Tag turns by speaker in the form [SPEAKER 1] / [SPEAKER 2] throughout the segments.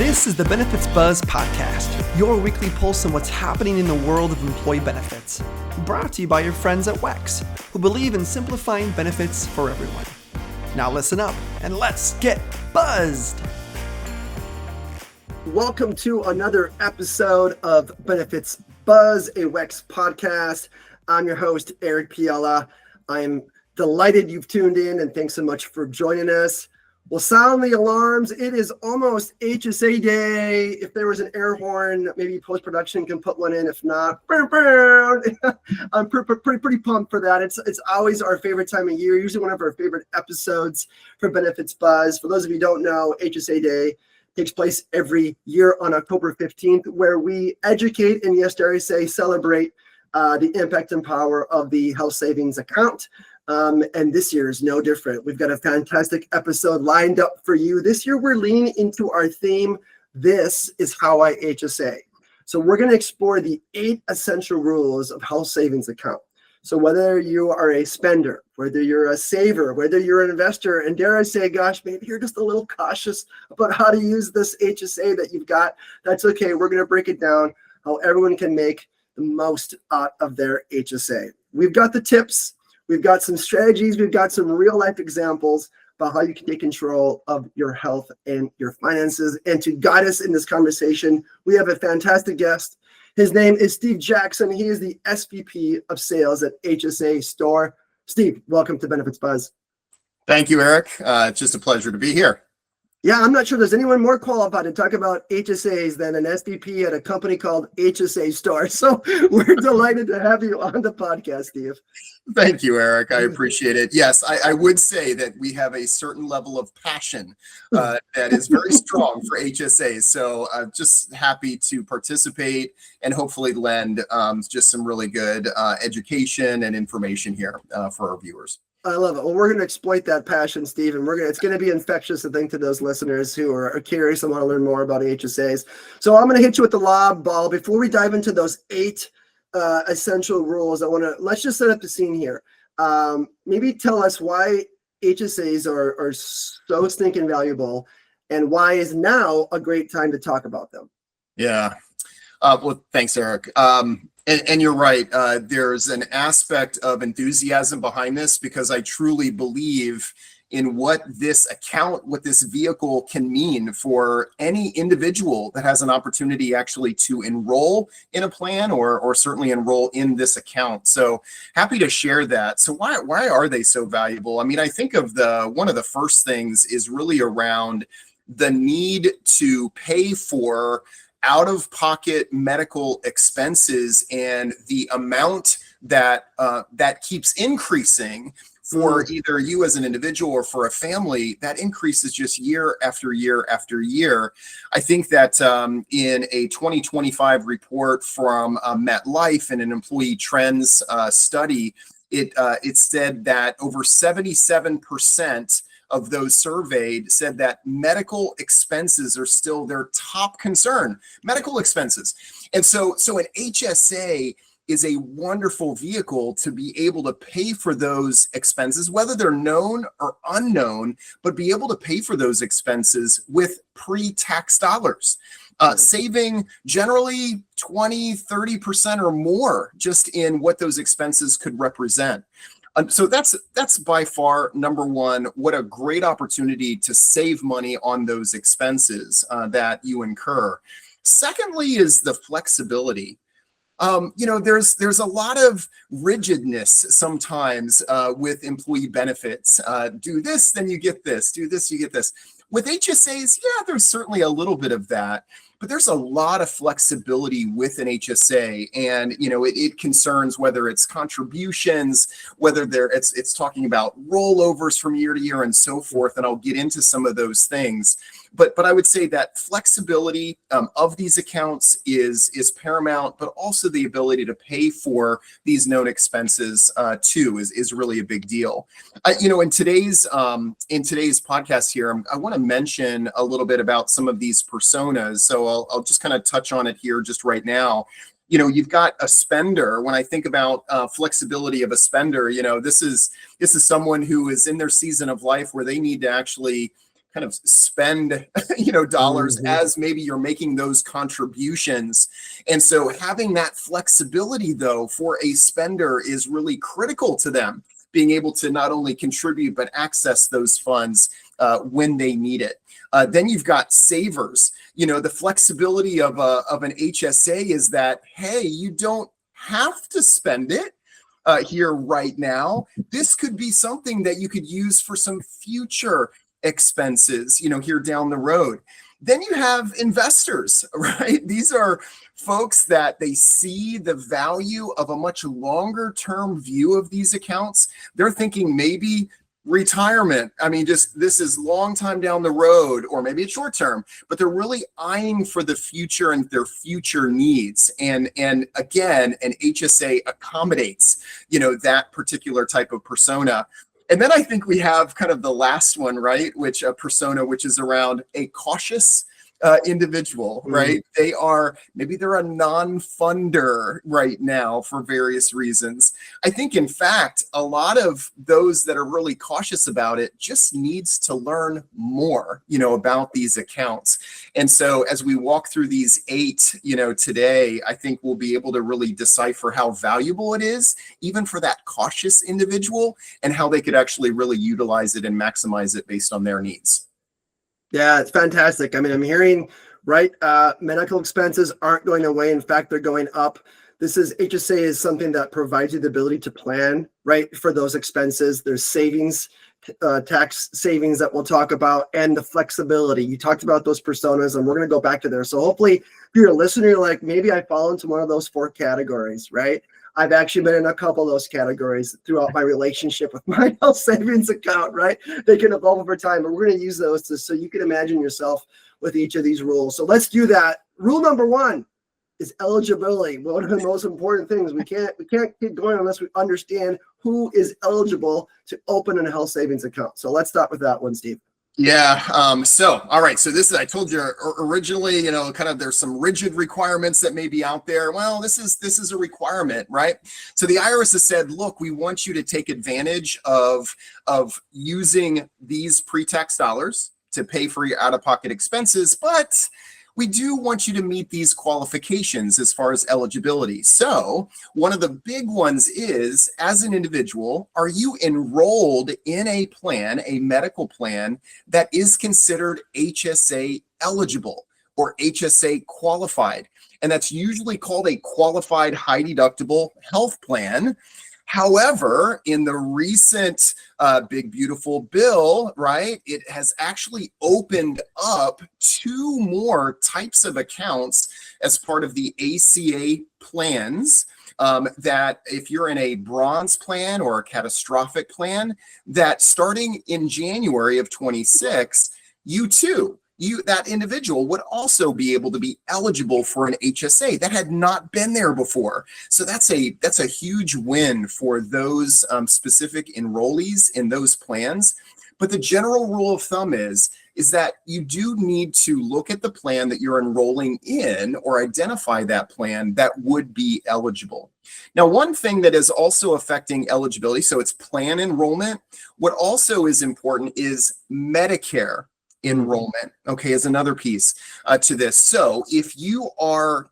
[SPEAKER 1] This is the Benefits Buzz Podcast, your weekly pulse on what's happening in the world of employee benefits. Brought to you by your friends at WEX, who believe in simplifying benefits for everyone. Now listen up and let's get buzzed. Welcome to another episode of Benefits Buzz, a WEX podcast. I'm your host, Eric Piella. I'm delighted you've tuned in and thanks so much for joining us. We'll sound the alarms. It is almost HSA Day. If there was an air horn, maybe post-production can put one in. If not, I'm pretty pumped for that. It's always our favorite time of year, usually one of our favorite episodes for Benefits Buzz. For those of you who don't know, HSA Day takes place every year on October 15th, where we educate and, yes, dare I say, celebrate the impact and power of the health savings account. And this year is no different. We've got a fantastic episode lined up for you. This year, we're leaning into our theme, This Is How I HSA. So we're going to explore the 8 essential rules of health savings account. So whether you are a spender, whether you're a saver, whether you're an investor, and dare I say, gosh, maybe you're just a little cautious about how to use this HSA that you've got, that's okay. We're going to break it down how everyone can make the most out of their HSA. We've got the tips. We've got some strategies. We've got some real life examples about how you can take control of your health and your finances. And to guide us in this conversation, we have a fantastic guest. His name is Steve Jackson. He is the SVP of Sales at HSA Store. Steve, welcome to Benefits Buzz.
[SPEAKER 2] Thank you, Eric. It's just a pleasure to be here.
[SPEAKER 1] Yeah, I'm not sure there's anyone more qualified to talk about HSAs than an SVP at a company called HSA Store. So we're delighted to have you on the podcast, Steve.
[SPEAKER 2] Thank you, Eric. I appreciate it. Yes, I would say that we have a certain level of passion that is very strong for HSAs. So I'm just happy to participate and hopefully lend just some really good education and information here for our viewers.
[SPEAKER 1] I love it. Well, we're going to exploit that passion, Steve, and it's going to be infectious, I think, to those listeners who are curious and want to learn more about HSAs. So I'm going to hit you with the lob ball. Before we dive into those 8 essential rules, let's just set up the scene here. Maybe tell us why HSAs are so stinking valuable and why is now a great time to talk about them.
[SPEAKER 2] Yeah. Well, thanks, Eric. And you're right. There's an aspect of enthusiasm behind this because I truly believe in what this account, what this vehicle can mean for any individual that has an opportunity actually to enroll in a plan or certainly enroll in this account. So happy to share that. So why are they so valuable? I mean, I think of one of the first things is really around the need to pay for out-of-pocket medical expenses and the amount that keeps increasing for either you as an individual or for a family, that increases just year after year after year. I think that in a 2025 report from MetLife and an employee trends study, it said that over 77% of those surveyed said that medical expenses are still their top concern, medical expenses. And so an HSA is a wonderful vehicle to be able to pay for those expenses, whether they're known or unknown, but be able to pay for those expenses with pre-tax dollars, saving generally 20, 30% or more just in what those expenses could represent. So that's by far number one. What a great opportunity to save money on those expenses that you incur. Secondly is the flexibility. There's a lot of rigidness sometimes with employee benefits. Do this, then you get this. Do this, you get this. With HSAs, yeah, there's certainly a little bit of that. But there's a lot of flexibility with an HSA, and it concerns whether it's contributions, whether it's talking about rollovers from year to year and so forth. And I'll get into some of those things. But I would say that flexibility of these accounts is paramount, but also the ability to pay for these known expenses too is really a big deal. In today's podcast here, I want to mention a little bit about some of these personas. So I'll just kind of touch on it here just right now. You've got a spender. When I think about flexibility of a spender, this is someone who is in their season of life where they need to actually kind of spend, dollars as maybe you're making those contributions. And so having that flexibility though for a spender is really critical to them, being able to not only contribute, but access those funds when they need it. Then you've got savers. The flexibility of an HSA is that, hey, you don't have to spend it here right now. This could be something that you could use for some future expenses, here down the road. Then you have investors, right? These are folks that they see the value of a much longer term view of these accounts. They're thinking maybe retirement. This is long time down the road, or maybe it's short term, but they're really eyeing for the future and their future needs. And again, an HSA accommodates, that particular type of persona. And then I think we have kind of the last one, right? Which a persona, which is around a cautious individual, right? Maybe they're a non-funder right now for various reasons. I think, in fact, a lot of those that are really cautious about it just needs to learn more, about these accounts. And so as we walk through these 8, today, I think we'll be able to really decipher how valuable it is, even for that cautious individual, and how they could actually really utilize it and maximize it based on their needs.
[SPEAKER 1] Yeah, it's fantastic. I'm hearing, right, medical expenses aren't going away. In fact, they're going up. HSA is something that provides you the ability to plan, right, for those expenses. There's savings, tax savings that we'll talk about, and the flexibility. You talked about those personas, and we're going to go back to there. So hopefully, if you're a listener, you're like, maybe I fall into one of those 4 categories, right? I've actually been in a couple of those categories throughout my relationship with my health savings account, right? They can evolve over time, but we're going to use those so you can imagine yourself with each of these rules. So let's do that. Rule number 1 is eligibility. One of the most important things. We can't keep going unless we understand who is eligible to open a health savings account. So let's start with that one, Steve.
[SPEAKER 2] Yeah. All right. So this is, I told you originally, kind of there's some rigid requirements that may be out there. Well, this is a requirement, right? So the IRS has said, look, we want you to take advantage of using these pre-tax dollars to pay for your out-of-pocket expenses, but we do want you to meet these qualifications as far as eligibility. So one of the big ones is, as an individual, are you enrolled in a plan, a medical plan that is considered HSA eligible or HSA qualified? And that's usually called a qualified high deductible health plan. However, in the recent big beautiful bill, right, it has actually opened up 2 more types of accounts as part of the ACA plans, that if you're in a bronze plan or a catastrophic plan, that starting in January of 26, that individual would also be able to be eligible for an HSA that had not been there before. So that's a huge win for those specific enrollees in those plans. But the general rule of thumb is that you do need to look at the plan that you're enrolling in, or identify that plan that would be eligible. Now, one thing that is also affecting eligibility, so it's plan enrollment. What also is important is Medicare enrollment, okay, is another piece to this. So if you are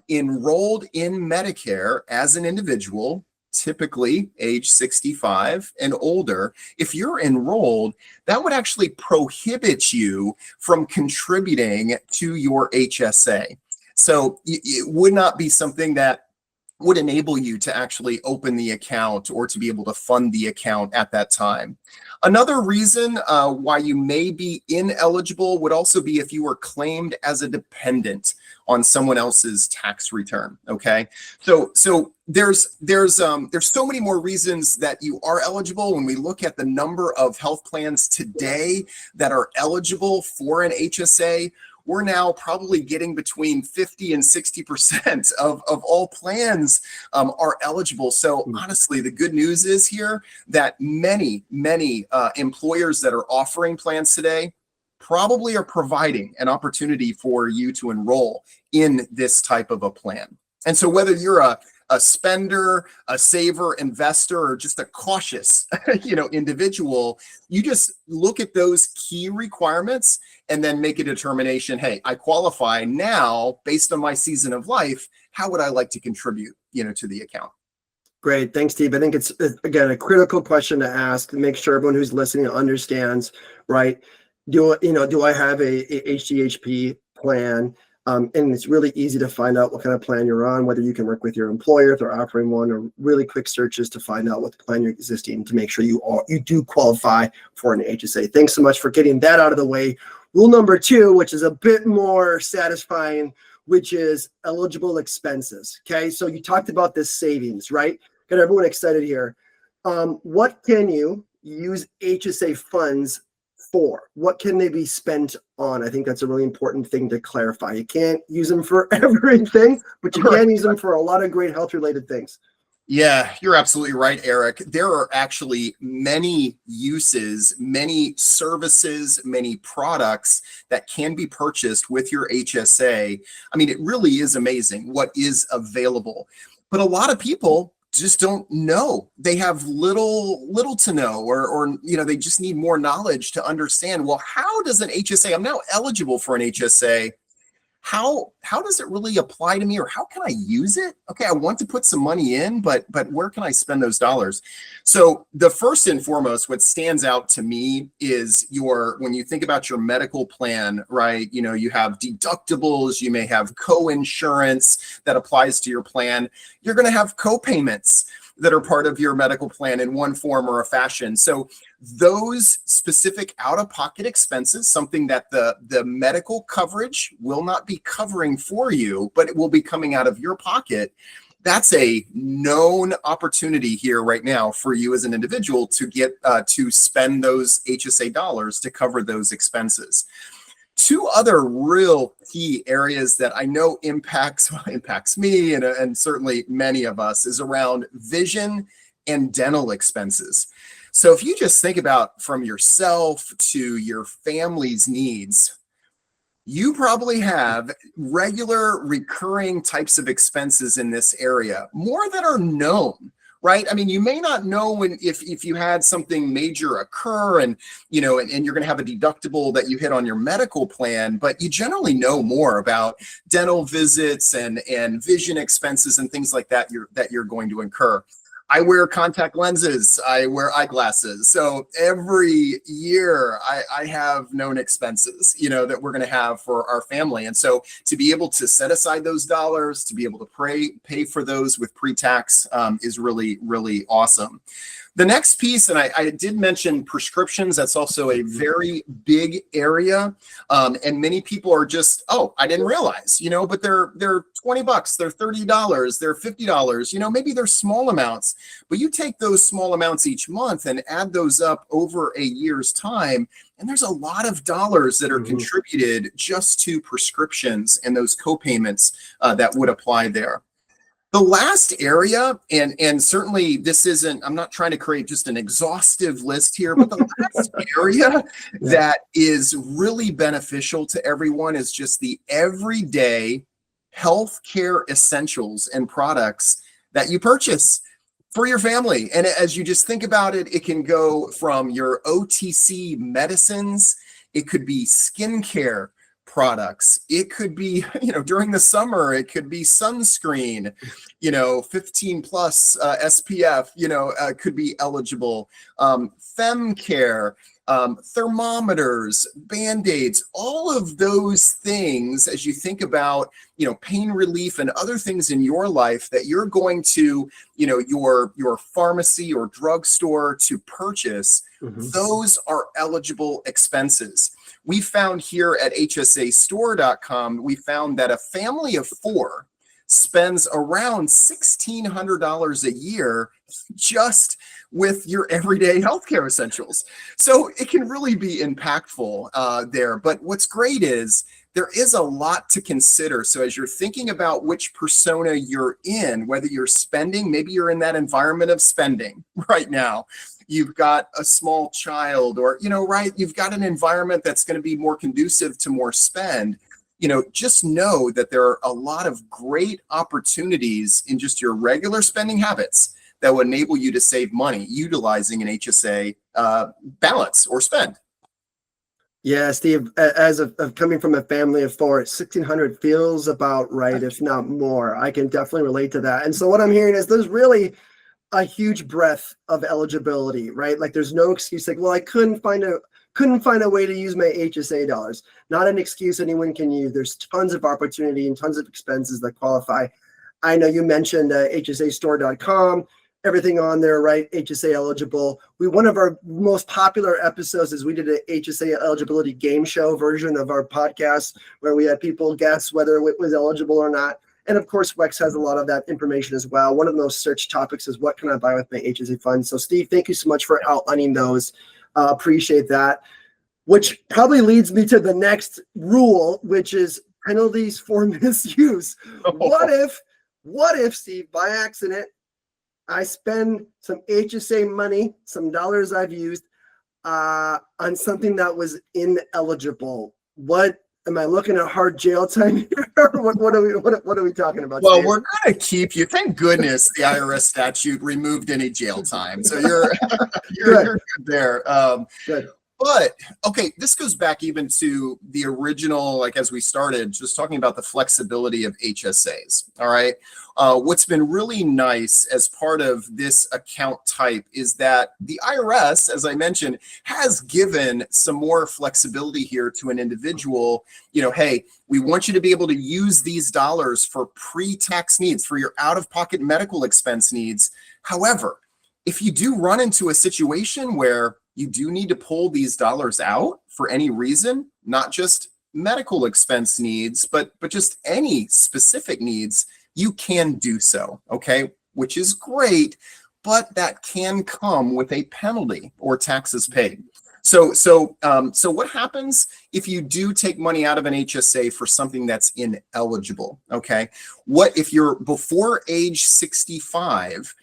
[SPEAKER 2] enrolled in Medicare as an individual, typically age 65 and older, if you're enrolled, that would actually prohibit you from contributing to your HSA. So it would not be something that would enable you to actually open the account or to be able to fund the account at that time. Another reason why you may be ineligible would also be if you were claimed as a dependent on someone else's tax return. Okay, so there's so many more reasons that you are eligible. When we look at the number of health plans today that are eligible for an HSA, we're now probably getting between 50 and 60% of all plans are eligible. So honestly, the good news is here that many employers that are offering plans today probably are providing an opportunity for you to enroll in this type of a plan. And so whether you're a a spender, a saver, investor, or just a cautious, individual, you just look at those key requirements and then make a determination. Hey, I qualify now based on my season of life. How would I like to contribute, to the account?
[SPEAKER 1] Great. Thanks, Steve. I think it's, again, a critical question to ask to make sure everyone who's listening understands, right? Do I have a HDHP plan? And it's really easy to find out what kind of plan you're on, whether you can work with your employer if they're offering one, or really quick searches to find out what the plan you're existing to make sure you do qualify for an HSA. Thanks so much for getting that out of the way. Rule number 2, which is a bit more satisfying, which is eligible expenses. Okay, so you talked about this savings, right? Got everyone excited here. What can you use HSA funds for? What can they be spent on? I think that's a really important thing to clarify. You can't use them for everything, but you can use them for a lot of great health-related things.
[SPEAKER 2] Yeah, you're absolutely right, Eric. There are actually many uses, many services, many products that can be purchased with your HSA. I mean, it really is amazing what is available. But a lot of people just don't know. They have little to know, or they just need more knowledge to understand, well, how does an HSA, I'm now eligible for an HSA. How does it really apply to me, or how can I use it? Okay, I want to put some money in, but where can I spend those dollars? So the first and foremost, what stands out to me is when you think about your medical plan, right? You have deductibles, you may have co-insurance that applies to your plan. You're going to have co-payments that are part of your medical plan in one form or a fashion. So those specific out-of-pocket expenses, something that the medical coverage will not be covering for you, but it will be coming out of your pocket. That's a known opportunity here right now for you as an individual to get to spend those HSA dollars to cover those expenses. 2 other real key areas that I know impacts me and certainly many of us is around vision and dental expenses. So if you just think about from yourself to your family's needs, you probably have regular recurring types of expenses in this area, more that are known. Right? I mean, you may not know if you had something major occur and you're going to have a deductible that you hit on your medical plan, but you generally know more about dental visits and vision expenses and things like that you're going to incur. I wear contact lenses. I wear eyeglasses. So every year I have known expenses, that we're going to have for our family. And so to be able to set aside those dollars, to be able to pay for those with pre-tax is really, really awesome. The next piece, and I did mention prescriptions, that's also a very big area. And many people are just, I didn't realize, but they're $20, they're $30, they're $50, maybe they're small amounts, but you take those small amounts each month and add those up over a year's time. And there's a lot of dollars that are contributed just to prescriptions and those co-payments that would apply there. The last area, and certainly this isn't, I'm not trying to create just an exhaustive list here, but the last area that is really beneficial to everyone is just the everyday healthcare essentials and products that you purchase for your family. And as you just think about it, it can go from your OTC medicines, it could be skincare products. It could be, during the summer, it could be sunscreen, 15 plus SPF, could be eligible. Fem care, thermometers, Band-Aids, all of those things, as you think about, pain relief and other things in your life that you're going to, your pharmacy or drugstore to purchase, those are eligible expenses. We found here at HSAstore.com, we found that a family of 4 spends around $1,600 a year just with your everyday healthcare essentials. So it can really be impactful there. But what's great is there is a lot to consider. So as you're thinking about which persona you're in, whether you're spending, maybe you're in that environment of spending right now. You've got a small child or, you've got an environment that's going to be more conducive to more spend. just know that there are a lot of great opportunities in just your regular spending habits that will enable you to save money utilizing an HSA balance or spend.
[SPEAKER 1] Yeah, Steve, as of coming from a family of four, 1,600 feels about right, if not more. I can definitely relate to that. And so what I'm hearing is there's really a huge breadth of eligibility, right? Like there's no excuse like, well, I couldn't find a way to use my HSA dollars. Not an excuse anyone can use. There's tons of opportunity and tons of expenses that qualify. I know you mentioned HSAstore.com, everything on there, right? HSA eligible. One of our most popular episodes is we did a HSA eligibility game show version of our podcast where we had people guess whether it was eligible or not. And of course, WEX has a lot of that information as well. One of the most searched topics is what can I buy with my HSA funds? So Steve, thank you so much for outlining those. Appreciate that. Which probably leads me to the next rule, which is penalties for misuse. What if, Steve, by accident, I spend some HSA money, some dollars I've used on something that was ineligible? What am I looking at? Hard jail time here? what are we talking about?
[SPEAKER 2] Well,
[SPEAKER 1] Steve?
[SPEAKER 2] we're going to keep you. Thank goodness the IRS statute removed any jail time, so you're good there.
[SPEAKER 1] Good.
[SPEAKER 2] But okay, this goes back even to the original, like as we started, just talking about the flexibility of HSAs. All right. What's been really nice as part of this account type is that the IRS, as I mentioned, has given some more flexibility here to an individual. Hey, we want you to be able to use these dollars for pre-tax needs, for your out-of-pocket medical expense needs. However, if you do run into a situation where you do need to pull these dollars out for any reason, not just medical expense needs, but just any specific needs, you can do so, okay? Which is great, but that can come with a penalty or taxes paid. So what happens if you do take money out of an HSA for something that's ineligible, okay? What if you're before age 65,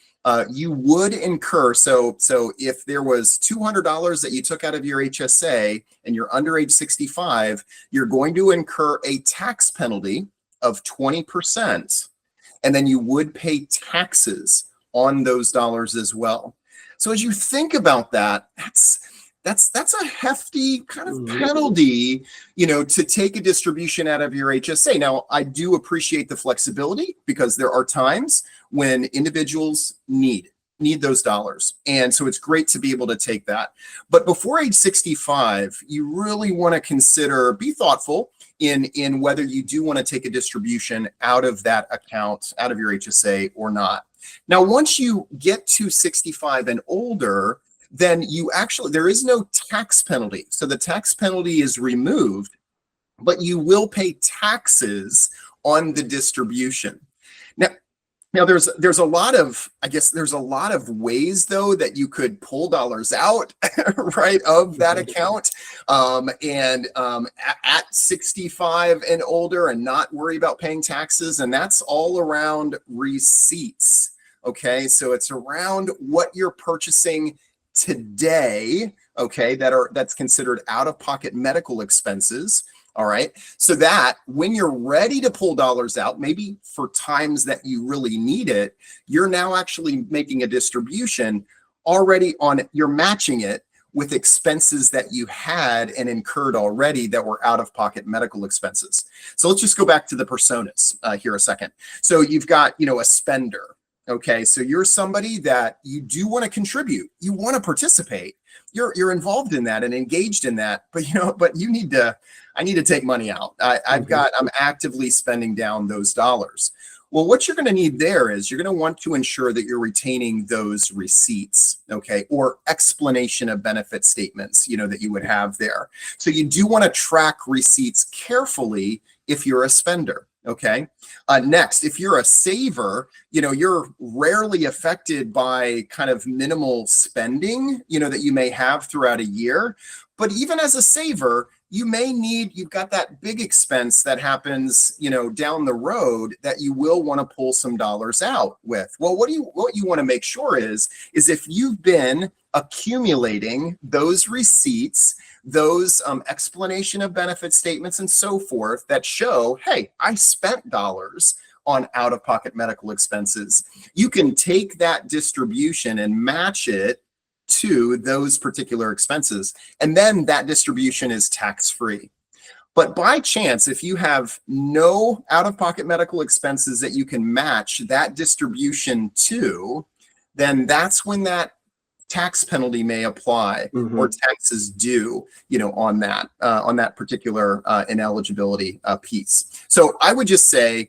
[SPEAKER 2] you would incur, so if there was $200 that you took out of your HSA and you're under age 65, you're going to incur a tax penalty of 20%, and then you would pay taxes on those dollars as well. So as you think about that, that's a hefty kind of penalty, to take a distribution out of your HSA. Now, I do appreciate the flexibility because there are times when individuals need those dollars. And so it's great to be able to take that. But before age 65, you really want to be thoughtful in whether you do want to take a distribution out of that account, out of your HSA or not. Now, once you get to 65 and older, then there is no tax penalty. So the tax penalty is removed, but you will pay taxes on the distribution. Now there's a lot of ways though that you could pull dollars out, right, of that account, at 65 and older and not worry about paying taxes. And that's all around receipts. Okay, so it's around what you're purchasing today, okay, that's considered out-of-pocket medical expenses. All right, so that when you're ready to pull dollars out, maybe for times that you really need it, you're now actually making a distribution already you're matching it with expenses that you had and incurred already that were out-of-pocket medical expenses. So let's just go back to the personas here a second. So you've got, a spender. Okay, so you're somebody that you do want to contribute, you want to participate, you're involved in that and engaged in that, but I need to take money out. I'm actively spending down those dollars. Well, what you're going to need there is you're going to want to ensure that you're retaining those receipts, okay, or explanation of benefit statements, that you would have there. So you do want to track receipts carefully if you're a spender. Okay. Next, if you're a saver, you're rarely affected by kind of minimal spending, that you may have throughout a year. But even as a saver, you've got that big expense that happens, down the road that you will want to pull some dollars out with. Well, what you want to make sure is if you've been accumulating those receipts, those explanation of benefit statements and so forth that show, hey, I spent dollars on out-of-pocket medical expenses. You can take that distribution and match it to those particular expenses, and then that distribution is tax-free. But by chance, if you have no out-of-pocket medical expenses that you can match that distribution to, then that's when that tax penalty may apply or taxes due, on that particular ineligibility piece. So I would just say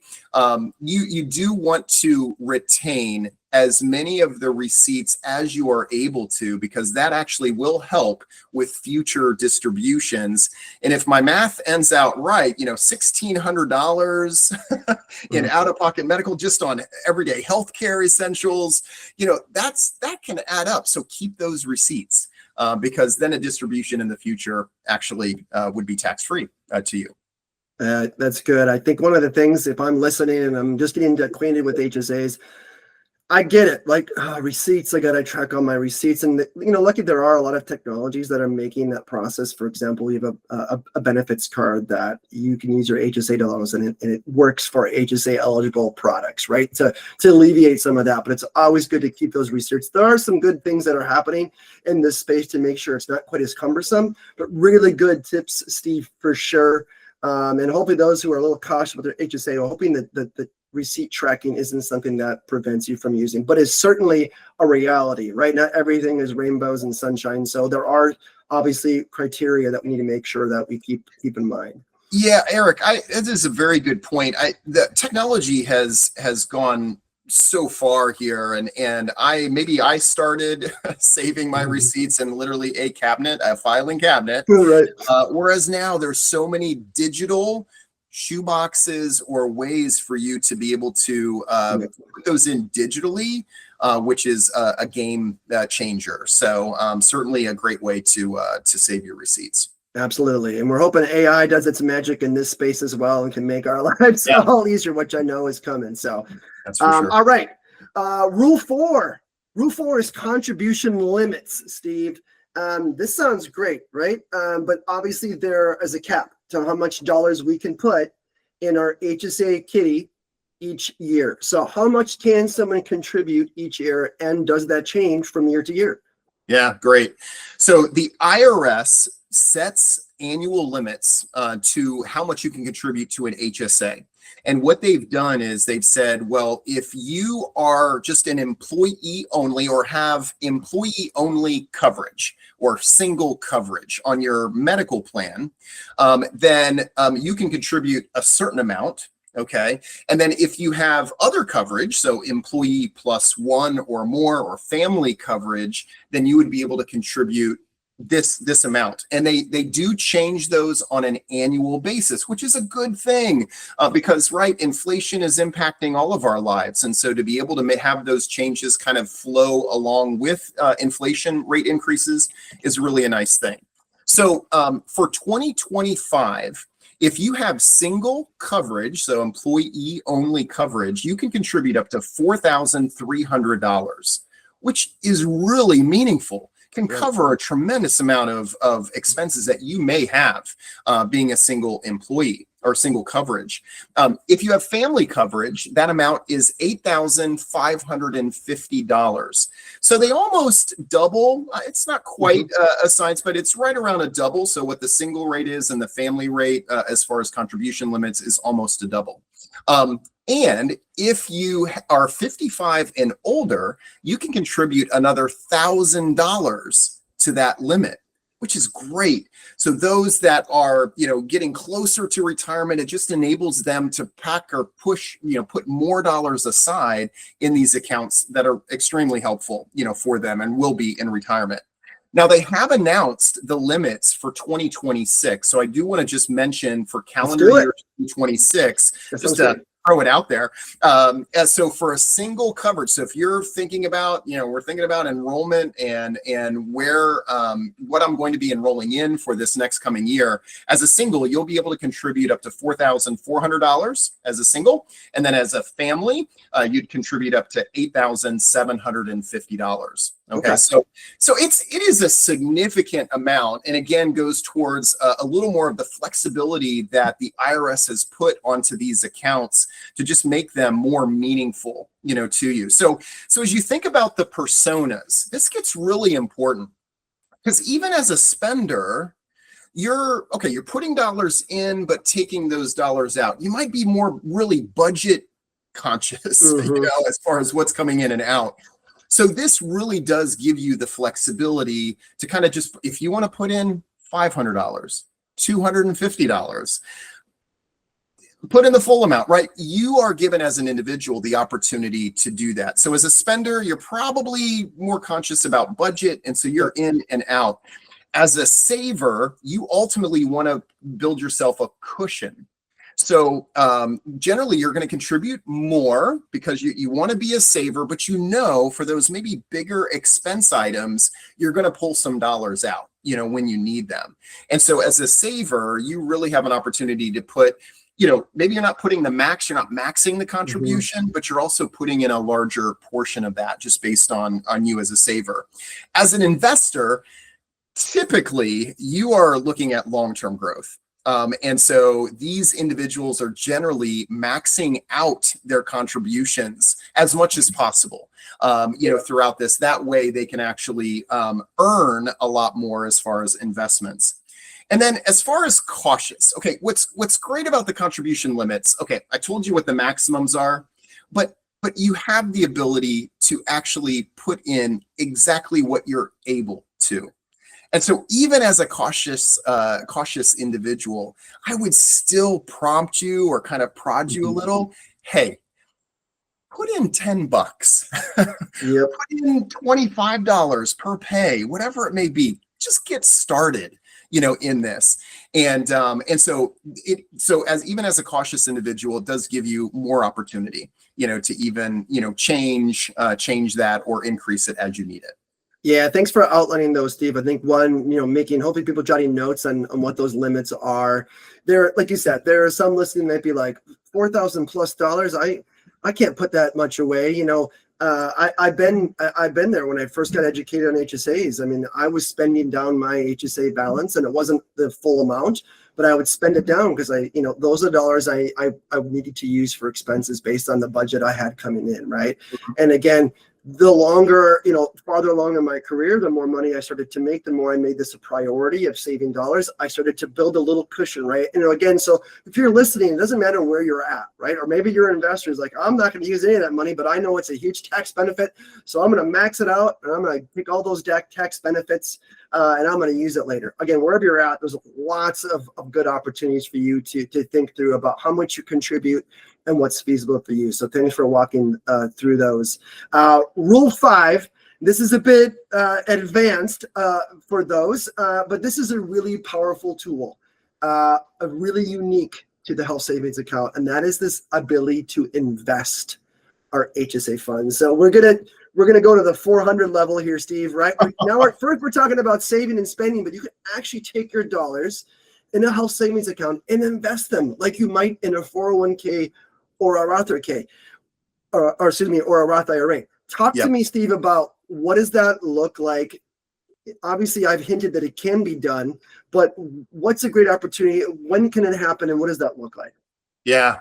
[SPEAKER 2] you do want to retain as many of the receipts as you are able to, because that actually will help with future distributions. And if my math ends out right, $1,600 in out-of-pocket medical just on everyday healthcare essentials, that can add up. So keep those receipts because then a distribution in the future actually would be tax-free to you.
[SPEAKER 1] That's good. I think one of the things, if I'm listening and I'm just getting acquainted with HSAs, I get it. Like receipts, I got to track all my receipts. And, lucky there are a lot of technologies that are making that process. For example, you have a benefits card that you can use your HSA dollars and it works for HSA eligible products, right? To alleviate some of that. But it's always good to keep those receipts. There are some good things that are happening in this space to make sure it's not quite as cumbersome, but really good tips, Steve, for sure. And hopefully those who are a little cautious with their HSA are hoping that the receipt tracking isn't something that prevents you from using, but it's certainly a reality, right? Not everything is rainbows and sunshine. So there are obviously criteria that we need to make sure that we keep in mind.
[SPEAKER 2] Yeah, Eric, this is a very good point. The technology has gone so far here, and I started saving my receipts in literally a filing cabinet,
[SPEAKER 1] right?
[SPEAKER 2] Whereas now there's so many digital shoe boxes or ways for you to be able to put those in digitally, which is a game changer. So certainly a great way to save your receipts.
[SPEAKER 1] Absolutely. And we're hoping AI does its magic in this space as well and can make our lives all easier, which I know is coming. So
[SPEAKER 2] that's for sure.
[SPEAKER 1] All right. Rule 4. Rule 4 is contribution limits, Steve. This sounds great, right? But obviously there is a cap to how much dollars we can put in our HSA kitty each year. So how much can someone contribute each year, and does that change from year to year?
[SPEAKER 2] Yeah, great. So the IRS sets annual limits to how much you can contribute to an HSA. And what they've done is they've said, well, if you are just an employee only or have employee only coverage or single coverage on your medical plan, then you can contribute a certain amount. Okay. And then if you have other coverage, so employee plus one or more or family coverage, then you would be able to contribute this amount. And they do change those on an annual basis, which is a good thing because, right, inflation is impacting all of our lives. And so to be able to have those changes kind of flow along with inflation rate increases is really a nice thing. So for 2025, if you have single coverage, so employee only coverage, you can contribute up to $4,300, which is really meaningful. Can cover a tremendous amount of expenses that you may have being a single employee or single coverage. If you have family coverage, that amount is $8,550. So they almost double. It's not quite a science, but it's right around a double. So what the single rate is and the family rate as far as contribution limits is almost a double. And if you are 55 and older, you can contribute another $1,000 to that limit, which is great. So those that are, getting closer to retirement, it just enables them to pack or push, put more dollars aside in these accounts that are extremely helpful, for them and will be in retirement. Now, they have announced the limits for 2026. So I do want to just mention for calendar year 2026, just to throw it out there. So for a single coverage, so if you're thinking about, we're thinking about enrollment and where, what I'm going to be enrolling in for this next coming year, as a single, you'll be able to contribute up to $4,400 as a single. And then as a family, you'd contribute up to $8,750. Okay, so it is a significant amount, and again goes towards a little more of the flexibility that the IRS has put onto these accounts to just make them more meaningful, to you. So as you think about the personas, this gets really important because even as a spender, you're putting dollars in, but taking those dollars out. You might be more really budget conscious, as far as what's coming in and out. So this really does give you the flexibility to kind of just, if you want to put in $500, $250, put in the full amount, right? You are given as an individual the opportunity to do that. So as a spender, you're probably more conscious about budget, and so you're in and out. As a saver, you ultimately want to build yourself a cushion. So generally, you're going to contribute more because you want to be a saver, but for those maybe bigger expense items, you're going to pull some dollars out, when you need them. And so as a saver, you really have an opportunity to put, maybe you're not putting the max, you're not maxing the contribution, but you're also putting in a larger portion of that just based on you as a saver. As an investor, typically you are looking at long-term growth. And so these individuals are generally maxing out their contributions as much as possible, throughout this. That way they can actually earn a lot more as far as investments. And then as far as cautious, what's great about the contribution limits? I told you what the maximums are, but you have the ability to actually put in exactly what you're able to. And so even as a cautious individual, I would still prompt you or kind of prod you a little. Hey, put in $10, put in $25 per pay, whatever it may be. Just get started, in this. And so even as a cautious individual, it does give you more opportunity, to even, change that or increase it as you need it.
[SPEAKER 1] Yeah, thanks for outlining those, Steve. I think one, making hopefully people jotting notes on what those limits are. There, like you said, there are some listening that might be like $4,000+. I can't put that much away. I've been there when I first got educated on HSAs. I mean, I was spending down my HSA balance, and it wasn't the full amount, but I would spend it down because those are dollars I needed to use for expenses based on the budget I had coming in, right? And again, the longer, farther along in my career, the more money I started to make, the more I made this a priority of saving dollars. I started to build a little cushion, right? Again, so if you're listening, it doesn't matter where you're at, right? Or maybe your investor is like, I'm not going to use any of that money, but I know it's a huge tax benefit. So I'm going to max it out, and I'm going to take all those tax benefits, and I'm going to use it later. Again, wherever you're at, there's lots of good opportunities for you to think through about how much you contribute and what's feasible for you. So thanks for walking through those. Rule 5, this is a bit advanced for those, but this is a really powerful tool, really unique to the health savings account, and that is this ability to invest our HSA funds. So we're gonna go to the 400 level here, Steve. Right now, first we're talking about saving and spending, but you can actually take your dollars in a health savings account and invest them like you might in a 401k or a Roth IRA, or a Roth IRA. Talk to me, Steve, about what does that look like? Obviously, I've hinted that it can be done, but what's a great opportunity? When can it happen, and what does that look like?
[SPEAKER 2] Yeah.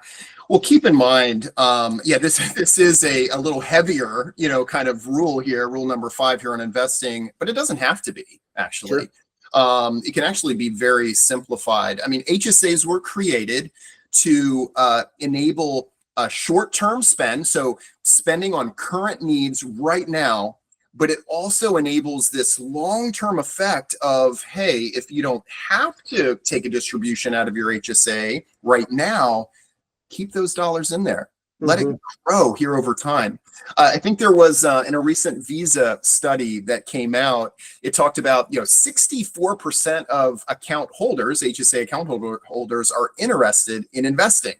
[SPEAKER 2] Well, keep in mind, this is a little heavier, kind of rule here, rule number 5 here on investing, but it doesn't have to be, actually. Sure. It can actually be very simplified. I mean, HSAs were created to enable a short-term spend, so spending on current needs right now, but it also enables this long-term effect of, hey, if you don't have to take a distribution out of your HSA right now, keep those dollars in there. Let it grow here over time. I think there was in a recent Visa study that came out, it talked about 64% of account holders, HSA account holders, are interested in investing,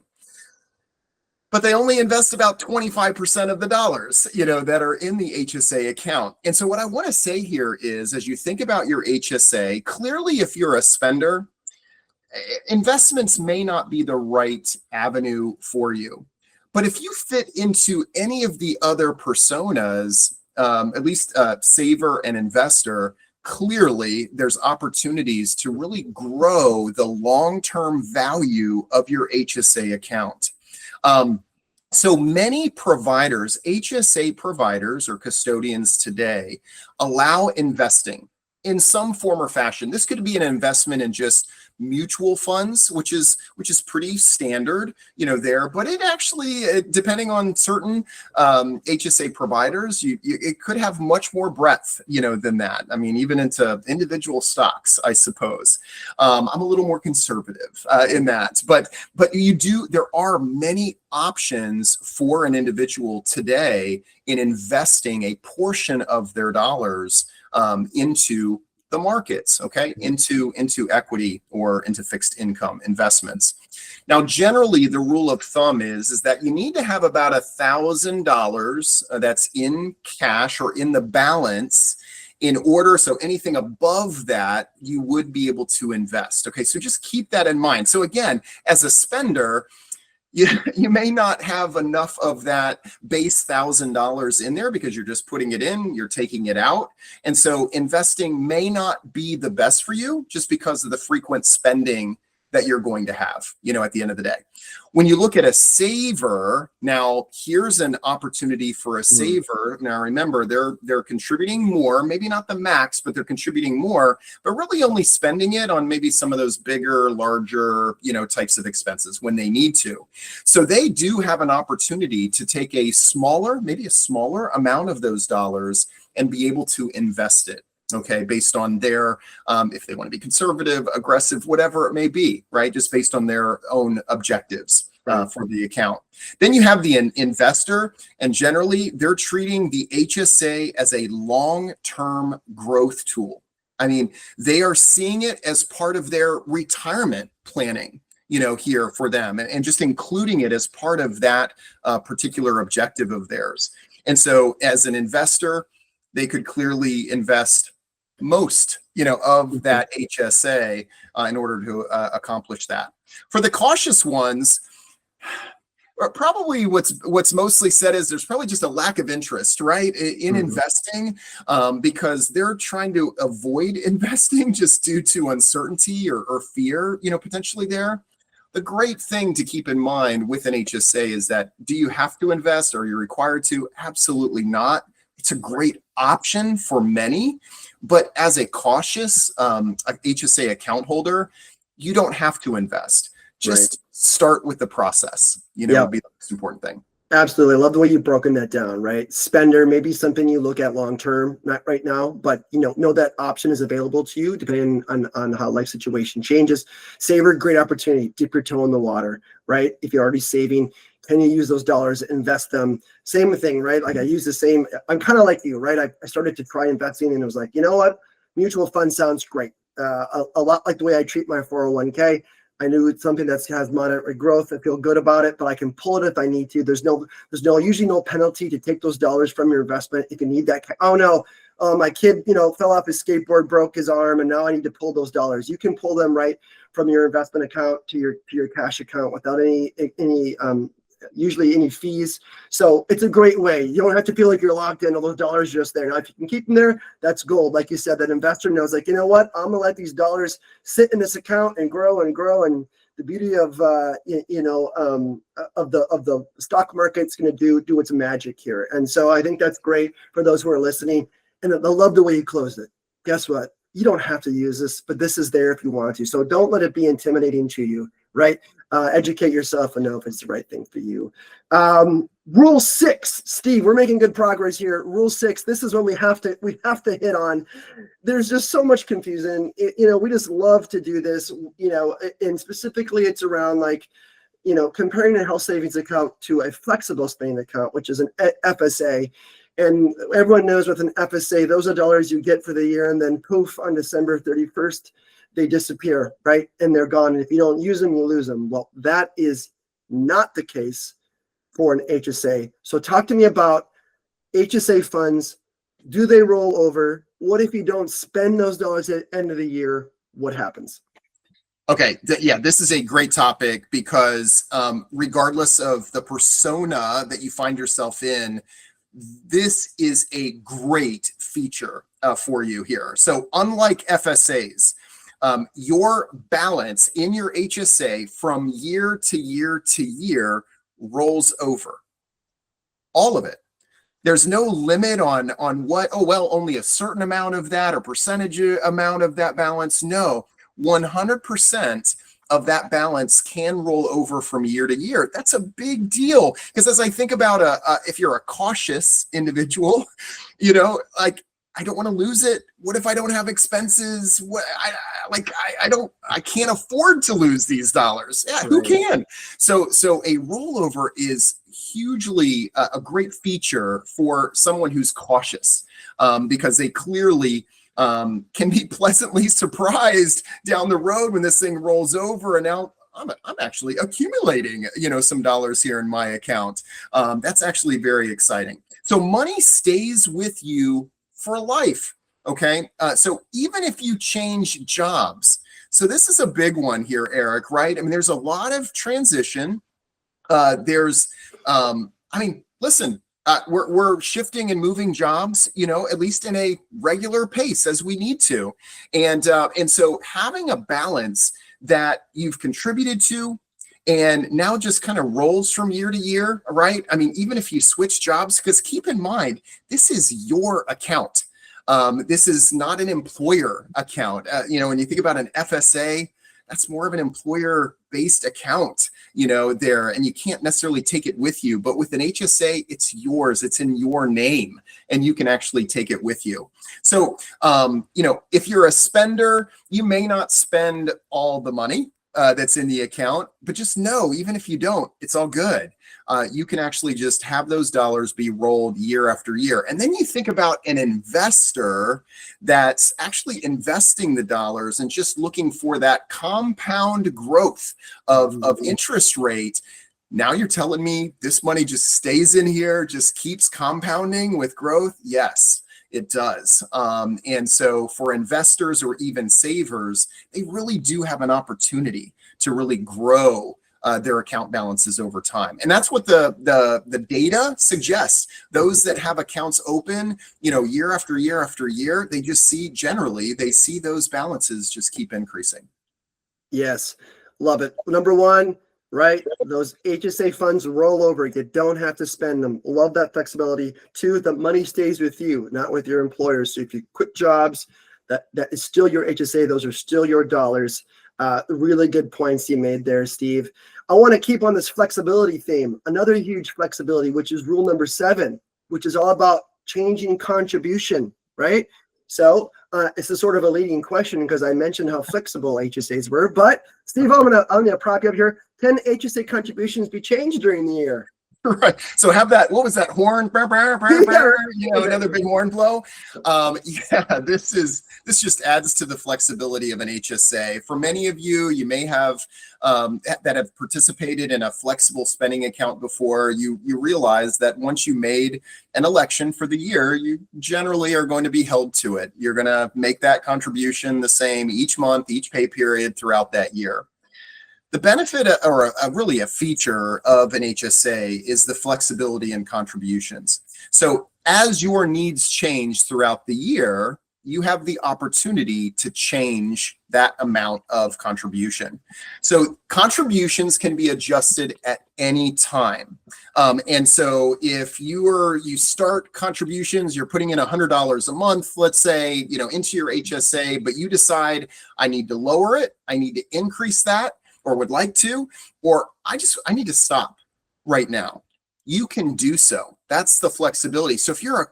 [SPEAKER 2] but they only invest about 25% of the dollars that are in the HSA account. And so what I want to say here is, as you think about your HSA, clearly if you're a spender, investments may not be the right avenue for you. But if you fit into any of the other personas, at least saver and investor, clearly there's opportunities to really grow the long-term value of your HSA account. So many providers, HSA providers or custodians today, allow investing in some form or fashion. This could be an investment in just mutual funds, which is pretty standard, there. But it actually, depending on certain HSA providers, it could have much more breadth, than that. I mean, even into individual stocks, I suppose. I'm a little more conservative in that, but there are many options for an individual today in investing a portion of their dollars into the markets, okay, into equity or into fixed income investments. Now, generally, the rule of thumb is that you need to have about $1,000 that's in cash or in the balance in order. So anything above that, you would be able to invest. Okay, so just keep that in mind. So again, as a spender, you may not have enough of that base $1,000 in there because you're just putting it in, you're taking it out. And so investing may not be the best for you just because of the frequent spending that you're going to have, at the end of the day. When you look at a saver, now here's an opportunity for a saver. Now remember, they're contributing more, maybe not the max, but they're contributing more, but really only spending it on maybe some of those bigger, larger, types of expenses when they need to. So they do have an opportunity to take maybe a smaller amount of those dollars and be able to invest it. Okay, based on their, if they want to be conservative, aggressive, whatever it may be, right? Just based on their own objectives for the account. Then you have the investor, and generally they're treating the HSA as a long-term growth tool. I mean, they are seeing it as part of their retirement planning, here for them, and just including it as part of that particular objective of theirs. And so as an investor, they could clearly invest most, of that HSA in order to accomplish that. For the cautious ones, probably what's mostly said is there's probably just a lack of interest, right, in investing, because they're trying to avoid investing just due to uncertainty or fear, potentially there. The great thing to keep in mind with an HSA is that, do you have to invest? Or are you required to? Absolutely not. It's a great option for many, but as a cautious HSA account holder, you don't have to invest. Just start with the process, would be the most important thing.
[SPEAKER 1] Absolutely. I love the way you've broken that down, right? Spender, maybe something you look at long-term, not right now, but know that option is available to you depending on how life situation changes. Saver, great opportunity, dip your toe in the water, right? If you're already saving, can you use those dollars, invest them? Same thing, right? Like I'm kind of like you, right? I started to try investing and it was like, you know what? Mutual fund sounds great. A lot like the way I treat my 401k. I knew it's something that has moderate growth. I feel good about it, but I can pull it if I need to. There's usually no penalty to take those dollars from your investment if you need that. Oh no, my kid, fell off his skateboard, broke his arm, and now I need to pull those dollars. You can pull them right from your investment account to your cash account without usually any fees. So it's a great way. You don't have to feel like you're locked in. All those dollars are just there. Now, if you can keep them there, that's gold. Like you said, that investor knows, like, you know what? I'm gonna let these dollars sit in this account and grow and grow. And the beauty of the stock market's gonna do its magic here. And so I think that's great for those who are listening. And I love the way you closed it. Guess what? You don't have to use this, but this is there if you want to. So don't let it be intimidating to you, right? Educate yourself and know if it's the right thing for you. Rule 6, Steve, we're making good progress here. Rule 6, this is when we have to hit on. There's just so much confusion. We just love to do this, and specifically it's around comparing a health savings account to a flexible spending account, which is an FSA. And everyone knows with an FSA, those are dollars you get for the year, and then poof, on December 31st, they disappear, right? And they're gone. And if you don't use them, you lose them. Well, that is not the case for an HSA. So talk to me about HSA funds. Do they roll over? What if you don't spend those dollars at the end of the year? What happens?
[SPEAKER 2] Okay, this is a great topic because regardless of the persona that you find yourself in, this is a great feature for you here. So unlike FSAs, your balance in your HSA from year to year to year rolls over. All of it. There's no limit on what, oh, well, only a certain amount of that or percentage amount of that balance. No, 100% of that balance can roll over from year to year. That's a big deal, because as I think about if you're a cautious individual, like, I don't want to lose it. What if I don't have expenses? I can't afford to lose these dollars. Yeah, who can? So a rollover is hugely a great feature for someone who's cautious, because they clearly can be pleasantly surprised down the road when this thing rolls over, and now I'm actually accumulating, some dollars here in my account. That's actually very exciting. So money stays with you for life. Okay. So even if you change jobs, so this is a big one here, Eric, right? I mean, there's a lot of transition. Listen, we're shifting and moving jobs, at least in a regular pace as we need to. And so having a balance that you've contributed to and now just kind of rolls from year to year, right? I mean, even if you switch jobs, because keep in mind, this is your account. This is not an employer account. When you think about an FSA, that's more of an employer-based account, there, and you can't necessarily take it with you. But with an HSA, it's yours. It's in your name, and you can actually take it with you. So, if you're a spender, you may not spend all the money that's in the account, but just know, even if you don't, it's all good. You can actually just have those dollars be rolled year after year. And then you think about an investor that's actually investing the dollars and just looking for that compound growth of interest rate. Now you're telling me this money just stays in here, just keeps compounding with growth? Yes, it does. And so for investors or even savers, they really do have an opportunity to really grow their account balances over time. And that's what the data suggests. Those that have accounts open, year after year after year, they just they see those balances just keep increasing.
[SPEAKER 1] Yes, love it. Number one, right? Those HSA funds roll over. You don't have to spend them. Love that flexibility. Two, the money stays with you, not with your employer. So if you quit jobs, that is still your HSA. Those are still your dollars. Really good points you made there, Steve. I want to keep on this flexibility theme. Another huge flexibility, which is rule number 7, which is all about changing contribution, right? So it's a sort of a leading question because I mentioned how flexible HSAs were. But Steve, I'm gonna prop you up here. Can HSA contributions be changed during the year?
[SPEAKER 2] Right. So have that, what was that horn? Another big horn blow. This just adds to the flexibility of an HSA. For many of you, you may have that have participated in a flexible spending account before. You realize that once you made an election for the year, you generally are going to be held to it. You're going to make that contribution the same each month, each pay period throughout that year. The benefit, or really a feature of an HSA, is the flexibility in contributions. So as your needs change throughout the year, you have the opportunity to change that amount of contribution. So contributions can be adjusted at any time. And so if you start contributions, you're putting in $100 a month, let's say, into your HSA, but you decide I need to lower it, I need to increase that, or would like to, or I need to stop right now. You can do so. That's the flexibility. So if you're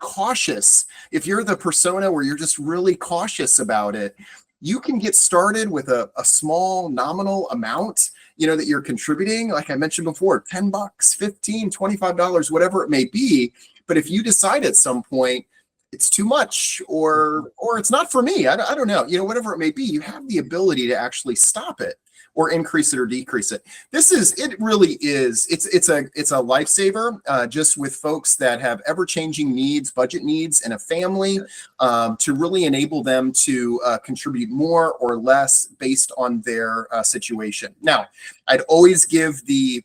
[SPEAKER 2] if you're the persona where you're just really cautious about it, you can get started with a small nominal amount, that you're contributing. Like I mentioned before, $10, $15, $25, whatever it may be. But if you decide at some point, it's too much, or it's not for me. I don't know, whatever it may be, you have the ability to actually stop it or increase it or decrease it. It really is, it's a lifesaver, just with folks that have ever-changing needs, budget needs, and a family, to really enable them to contribute more or less based on their situation. Now, I'd always give the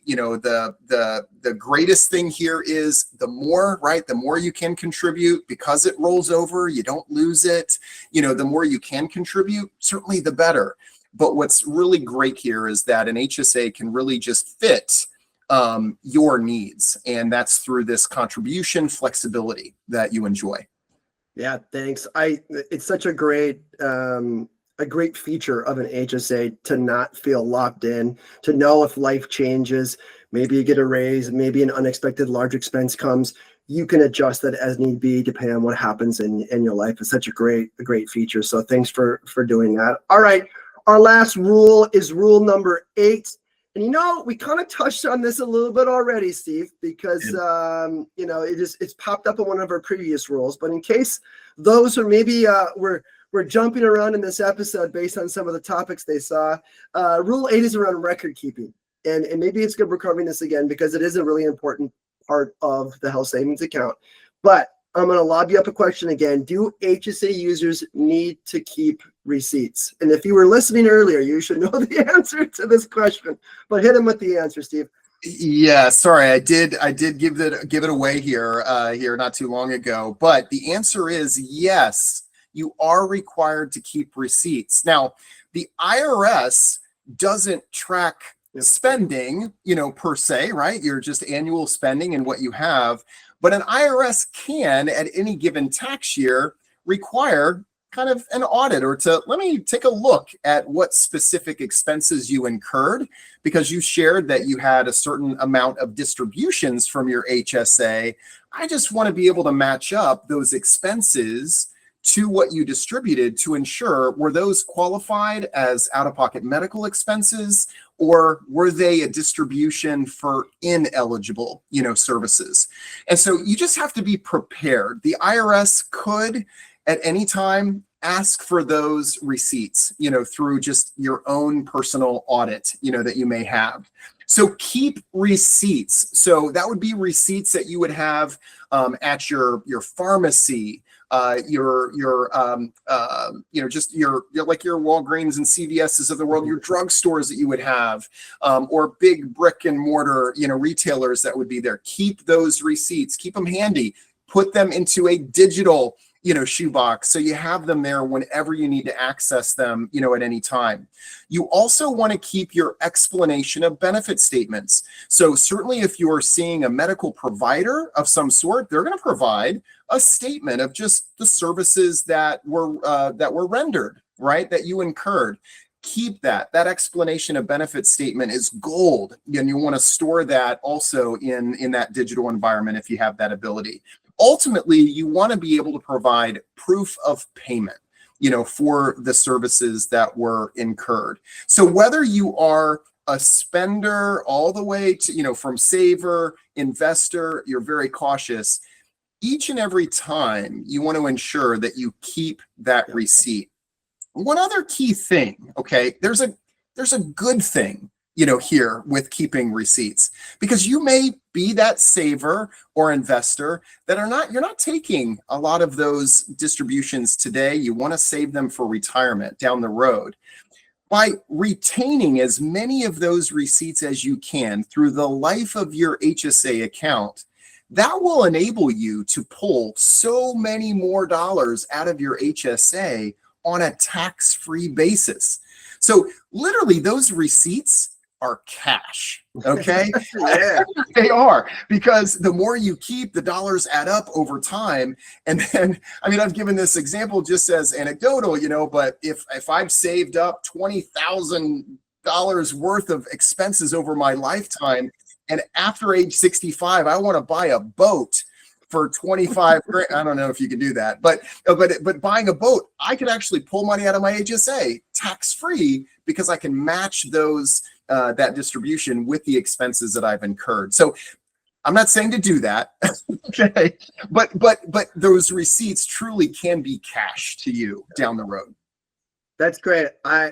[SPEAKER 2] greatest thing here is the more, right? The more you can contribute, because it rolls over, you don't lose it. The more you can contribute, certainly the better. But what's really great here is that an HSA can really just fit your needs. And that's through this contribution flexibility that you enjoy.
[SPEAKER 1] Yeah, thanks. It's such a great feature of an HSA to not feel locked in, to know if life changes, maybe you get a raise, maybe an unexpected large expense comes, you can adjust that as need be depending on what happens in your life. It's such a great feature. So thanks for doing that. All right. Our last rule is rule number 8. And we kind of touched on this a little bit already, Steve, because it's popped up in one of our previous rules. But in case those who maybe we're jumping around in this episode based on some of the topics they saw, rule 8 is around record keeping. And maybe it's good we're covering this again because it is a really important part of the health savings account. But I'm going to lob you up a question again. Do HSA users need to keep receipts? And if you were listening earlier, you should know the answer to this question. But hit him with the answer, Steve.
[SPEAKER 2] Yeah, sorry, I did give it away here not too long ago. But the answer is yes, you are required to keep receipts. Now, the IRS doesn't track spending, per se, right? You're just annual spending and what you have. But an IRS can, at any given tax year, require kind of an audit or let me take a look at what specific expenses you incurred, because you shared that you had a certain amount of distributions from your HSA. I just want to be able to match up those expenses to what you distributed to ensure, were those qualified as out-of-pocket medical expenses, or were they a distribution for ineligible, services? And so you just have to be prepared. The IRS could at any time ask for those receipts, through just your own personal audit, that you may have. So keep receipts. So that would be receipts that you would have at your pharmacy, just your like your Walgreens and CVS's of the world, your drugstores that you would have, or big brick and mortar, retailers that would be there. Keep those receipts, keep them handy, put them into a digital, shoebox, so you have them there whenever you need to access them, at any time. You also want to keep your explanation of benefit statements. So certainly if you are seeing a medical provider of some sort, they're going to provide a statement of just the services that were rendered, right, that you incurred. Keep that explanation of benefit statement is gold, and you want to store that also in that digital environment if you have that ability. Ultimately, you want to be able to provide proof of payment, for the services that were incurred. So whether you are a spender all the way to, from saver, investor, you're very cautious. Each and every time you want to ensure that you keep that receipt. One other key thing, okay, there's a good thing, here with keeping receipts, because you may be that saver or investor that you're not taking a lot of those distributions today. You want to save them for retirement down the road. By retaining as many of those receipts as you can through the life of your HSA account, that will enable you to pull so many more dollars out of your HSA on a tax-free basis. So literally those receipts are cash, okay?
[SPEAKER 1] Yeah.
[SPEAKER 2] They are, because the more you keep, the dollars add up over time. And then, I've given this example just as anecdotal, but if I've saved up $20,000 worth of expenses over my lifetime, and after age 65, I want to buy a boat for 25 grand. I don't know if you can do that, but buying a boat, I could actually pull money out of my HSA tax-free, because I can match those that distribution with the expenses that I've incurred. So I'm not saying to do that. Okay. But those receipts truly can be cash to you down the road.
[SPEAKER 1] That's great.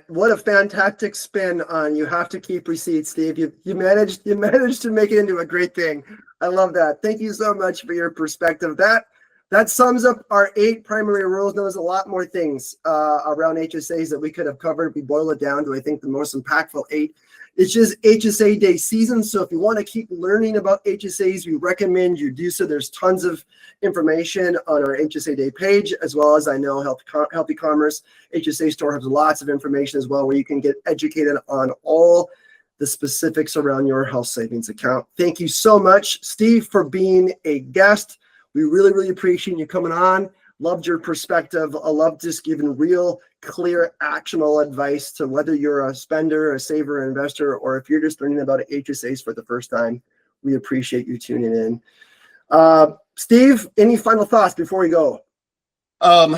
[SPEAKER 1] What a fantastic spin on you have to keep receipts, Steve. You managed to make it into a great thing. I love that. Thank you so much for your perspective. That sums up our 8 primary rules. There's a lot more things around HSAs that we could have covered. We boil it down to, I think, the most impactful 8. It's just HSA day season. So if you want to keep learning about HSAs, we recommend you do so. There's tons of information on our HSA day page, as well as I know Healthy Commerce HSA Store has lots of information as well, where you can get educated on all the specifics around your health savings account. Thank you so much, Steve, for being a guest. We really, really appreciate you coming on. Loved your perspective. I love just giving real, clear, actionable advice to whether you're a spender, a saver, an investor, or if you're just learning about HSAs for the first time. We appreciate you tuning in. Steve, any final thoughts before we go?
[SPEAKER 2] Well,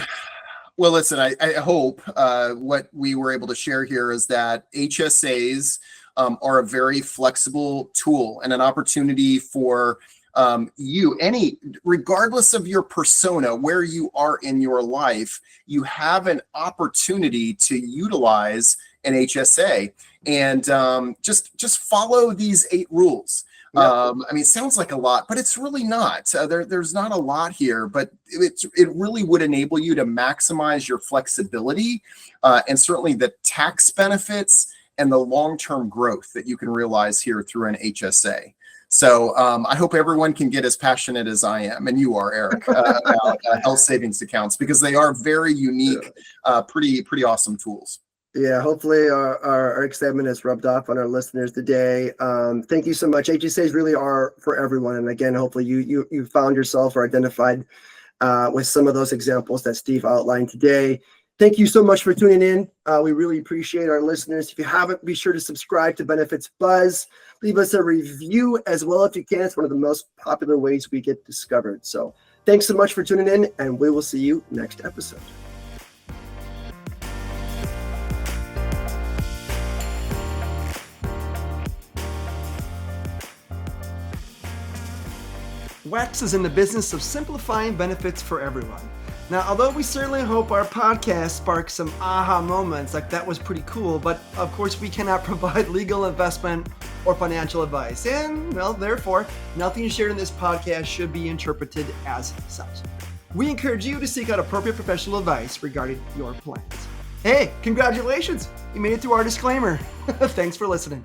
[SPEAKER 2] listen, I hope what we were able to share here is that HSAs are a very flexible tool and an opportunity for regardless of your persona, where you are in your life, you have an opportunity to utilize an HSA, and just follow these 8 rules. Yep. I mean, it sounds like a lot, but it's really not. There's not a lot here, but it really would enable you to maximize your flexibility and certainly the tax benefits and the long-term growth that you can realize here through an HSA. So I hope everyone can get as passionate as I am, and you are, Eric, about health savings accounts, because they are very unique, pretty awesome tools.
[SPEAKER 1] Yeah, hopefully our excitement has rubbed off on our listeners today. Thank you so much. HSAs really are for everyone. And again, hopefully you found yourself or identified with some of those examples that Steve outlined today. Thank you so much for tuning in. We really appreciate our listeners. If you haven't, be sure to subscribe to Benefits Buzz. Leave us a review as well if you can. It's one of the most popular ways we get discovered. So thanks so much for tuning in, and we will see you next episode. WEX is in the business of simplifying benefits for everyone. Now, although we certainly hope our podcast sparks some aha moments, like that was pretty cool, but of course we cannot provide legal, investment, or financial advice. And, well, therefore, nothing shared in this podcast should be interpreted as such. We encourage you to seek out appropriate professional advice regarding your plans. Hey, congratulations! You made it through our disclaimer. Thanks for listening.